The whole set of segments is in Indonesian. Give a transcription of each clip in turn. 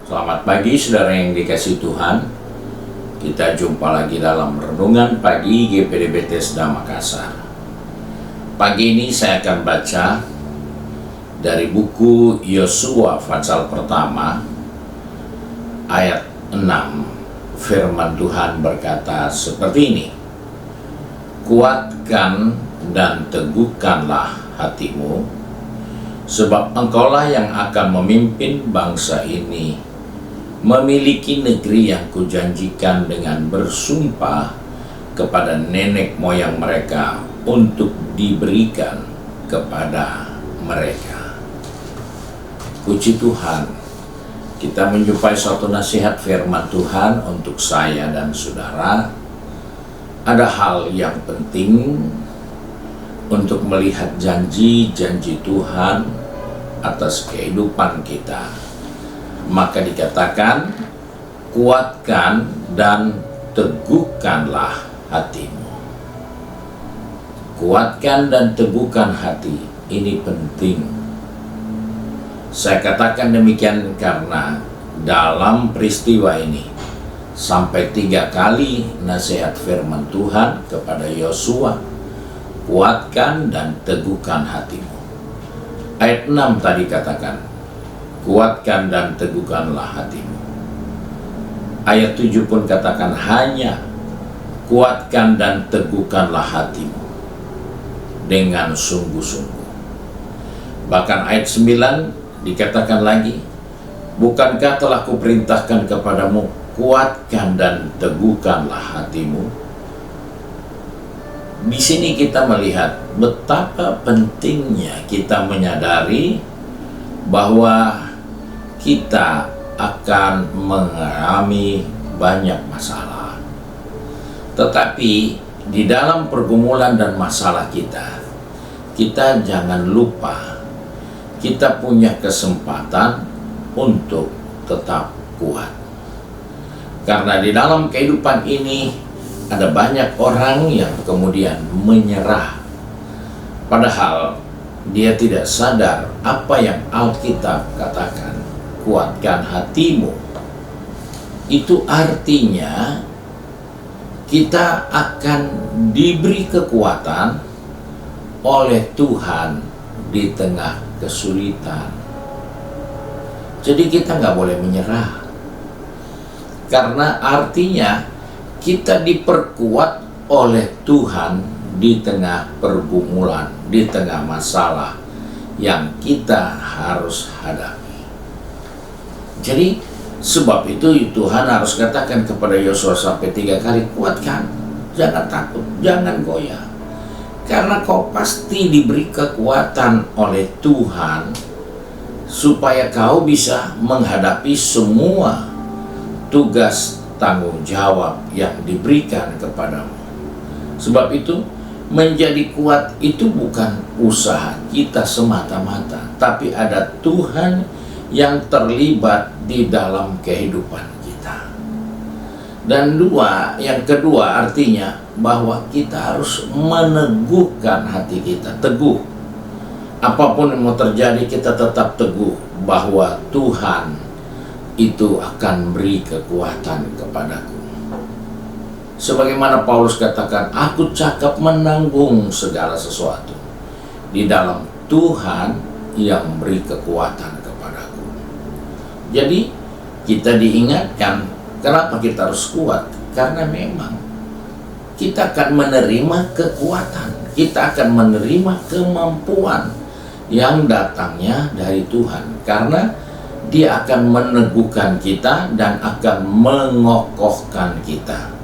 Selamat pagi saudara yang dikasihi Tuhan. Kita jumpa lagi dalam Renungan Pagi GPD Bethesda Makassar. Pagi ini saya akan baca dari buku Yosua pasal pertama ayat 6. Firman Tuhan berkata seperti ini: Kuatkan dan teguhkanlah hatimu, sebab engkaulah yang akan memimpin bangsa ini memiliki negeri yang kujanjikan dengan bersumpah kepada nenek moyang mereka untuk diberikan kepada mereka. Puji Tuhan, kita menjumpai suatu nasihat firman Tuhan untuk saya dan saudara. Ada hal yang penting untuk melihat janji-janji Tuhan atas kehidupan kita. Maka dikatakan, kuatkan dan teguhkanlah hatimu. Kuatkan dan teguhkan hati, ini penting. Saya katakan demikian karena dalam peristiwa ini sampai 3 kali nasihat firman Tuhan kepada Yosua, kuatkan dan teguhkan hatimu. Ayat 6 tadi katakan, kuatkan dan teguhkanlah hatimu. Ayat 7 pun katakan hanya kuatkan dan teguhkanlah hatimu dengan sungguh-sungguh. Bahkan ayat 9 dikatakan lagi, bukankah telah kuperintahkan kepadamu, kuatkan dan teguhkanlah hatimu. Di sini kita melihat betapa pentingnya kita menyadari bahwa kita akan mengalami banyak masalah. Tetapi di dalam pergumulan dan masalah kita jangan lupa kita punya kesempatan untuk tetap kuat. Karena di dalam kehidupan ini ada banyak orang yang kemudian menyerah. Padahal dia tidak sadar apa yang Alkitab katakan, kuatkan hatimu. Itu artinya kita akan diberi kekuatan oleh Tuhan di tengah kesulitan. Jadi kita nggak boleh menyerah. Karena artinya kita diperkuat oleh Tuhan di tengah pergumulan, di tengah masalah yang kita harus hadapi. Jadi sebab itu Tuhan harus katakan kepada Yosua sampai 3 kali, kuatkan, jangan takut, jangan goyah. Karena kau pasti diberi kekuatan oleh Tuhan supaya kau bisa menghadapi semua tugas tanggung jawab yang diberikan kepadamu. Sebab itu menjadi kuat itu bukan usaha kita semata-mata, tapi ada Tuhan yang terlibat di dalam kehidupan kita. Dan yang kedua artinya bahwa kita harus meneguhkan hati kita, teguh. Apapun yang mau terjadi kita tetap teguh bahwa Tuhan itu akan beri kekuatan kepadaku. Sebagaimana Paulus katakan, aku cakap menanggung segala sesuatu di dalam Tuhan yang beri kekuatan kepadaku. Jadi kita diingatkan, kenapa kita harus kuat? Karena memang kita akan menerima kekuatan, kita akan menerima kemampuan yang datangnya dari Tuhan. Karena Dia akan meneguhkan kita dan akan mengokohkan kita.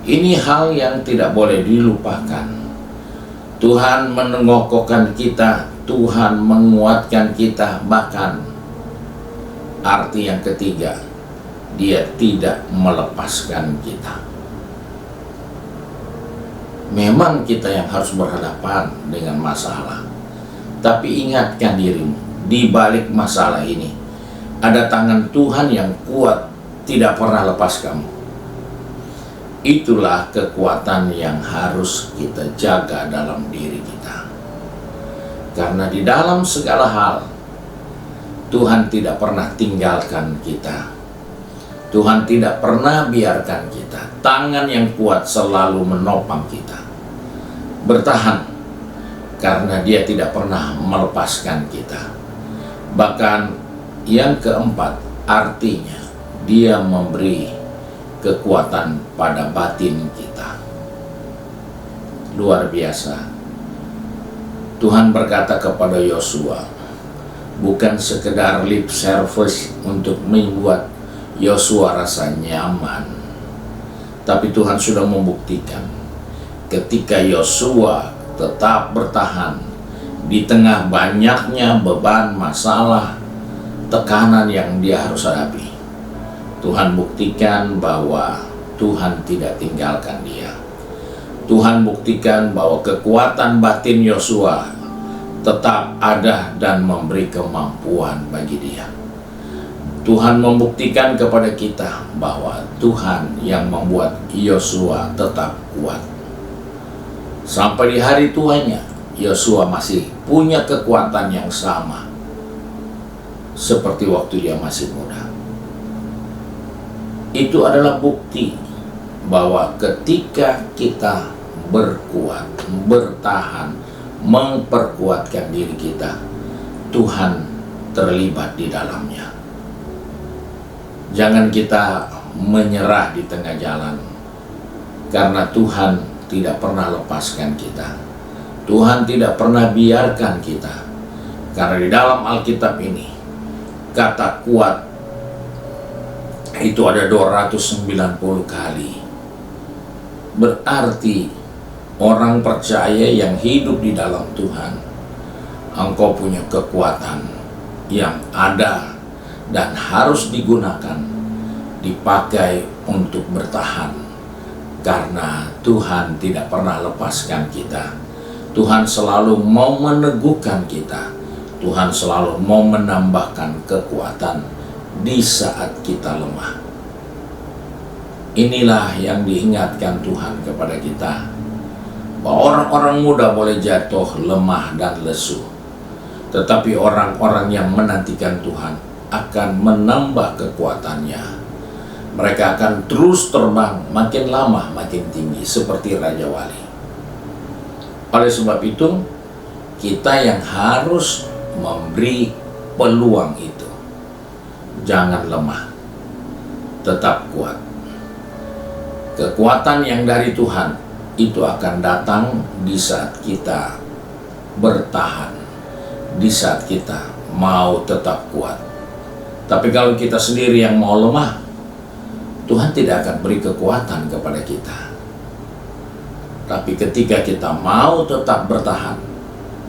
Ini hal yang tidak boleh dilupakan. Tuhan mengokohkan kita, Tuhan menguatkan kita, bahkan arti yang ketiga, Dia tidak melepaskan kita. Memang kita yang harus berhadapan dengan masalah, tapi ingatkan dirimu, di balik masalah ini ada tangan Tuhan yang kuat, tidak pernah lepas kamu. Itulah kekuatan yang harus kita jaga dalam diri kita. Karena di dalam segala hal Tuhan tidak pernah tinggalkan kita. Tuhan tidak pernah biarkan kita. Tangan yang kuat selalu menopang kita. Bertahan, karena Dia tidak pernah melepaskan kita. Bahkan yang keempat, artinya Dia memberi kekuatan pada batin kita. Luar biasa. Tuhan berkata kepada Yosua, bukan sekedar lip service untuk membuat Yosua rasa nyaman, tapi Tuhan sudah membuktikan ketika Yosua tetap bertahan di tengah banyaknya beban, masalah, tekanan yang dia harus hadapi. Tuhan buktikan bahwa Tuhan tidak tinggalkan dia. Tuhan buktikan bahwa kekuatan batin Yosua tetap ada dan memberi kemampuan bagi dia. Tuhan membuktikan kepada kita bahwa Tuhan yang membuat Yosua tetap kuat. Sampai di hari tuanya, Yosua masih punya kekuatan yang sama seperti waktu dia masih muda. Itu adalah bukti bahwa ketika kita berkuat, bertahan, memperkuatkan diri kita, Tuhan terlibat di dalamnya. Jangan kita menyerah di tengah jalan, karena Tuhan tidak pernah lepaskan kita. Tuhan tidak pernah biarkan kita. Karena di dalam Alkitab ini, kata kuat itu ada 290 kali. Berarti orang percaya yang hidup di dalam Tuhan, engkau punya kekuatan yang ada dan harus digunakan, dipakai untuk bertahan. Karena Tuhan tidak pernah lepaskan kita. Tuhan selalu mau meneguhkan kita. Tuhan selalu mau menambahkan kekuatan di saat kita lemah. Inilah yang diingatkan Tuhan kepada kita, bahwa orang-orang muda boleh jatuh, lemah, dan lesu, tetapi orang-orang yang menantikan Tuhan akan menambah kekuatannya. Mereka akan terus terbang, makin lama makin tinggi, seperti Raja Wali. Oleh sebab itu, kita yang harus memberi peluang itu. Jangan lemah, tetap kuat. Kekuatan yang dari Tuhan itu akan datang di saat kita bertahan, di saat kita mau tetap kuat. Tapi kalau kita sendiri yang mau lemah, Tuhan tidak akan beri kekuatan kepada kita. Tapi ketika kita mau tetap bertahan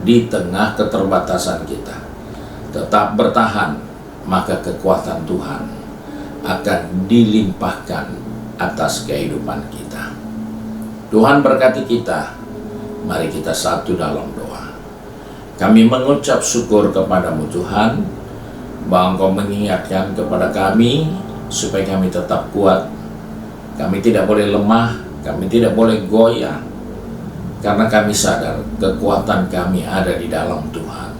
di tengah keterbatasan kita, tetap bertahan, maka kekuatan Tuhan akan dilimpahkan atas kehidupan kita. Tuhan berkati kita. Mari kita satu dalam doa. Kami mengucap syukur kepadamu Tuhan, bahwa Engkau mengingatkan kepada kami supaya kami tetap kuat. Kami tidak boleh lemah, kami tidak boleh goyah, karena kami sadar kekuatan kami ada di dalam Tuhan.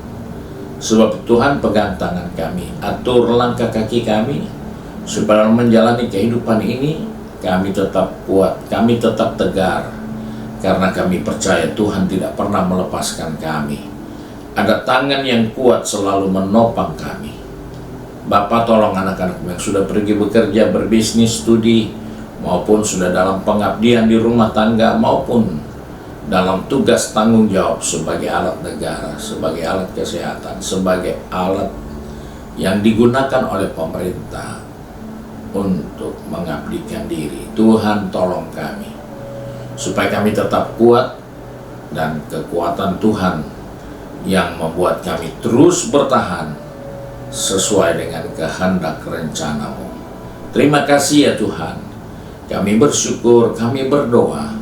Sebab Tuhan pegang tangan kami, atur langkah kaki kami, supaya menjalani kehidupan ini kami tetap kuat, kami tetap tegar, karena kami percaya Tuhan tidak pernah melepaskan kami. Ada tangan yang kuat selalu menopang kami. Bapa, tolong anak-anak yang sudah pergi bekerja, berbisnis, studi, maupun sudah dalam pengabdian di rumah tangga, maupun dalam tugas tanggung jawab sebagai alat negara, sebagai alat kesehatan, sebagai alat yang digunakan oleh pemerintah untuk mengabdikan diri. Tuhan tolong kami supaya kami tetap kuat, dan kekuatan Tuhan yang membuat kami terus bertahan sesuai dengan kehendak rencana-Mu. Terima kasih ya Tuhan. Kami bersyukur, kami berdoa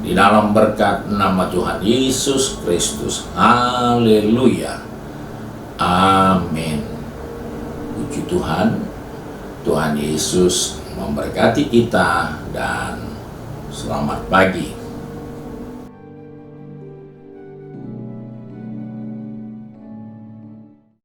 di dalam berkat nama Tuhan Yesus Kristus. Haleluya. Amin. Puji Tuhan. Tuhan Yesus memberkati kita dan selamat pagi.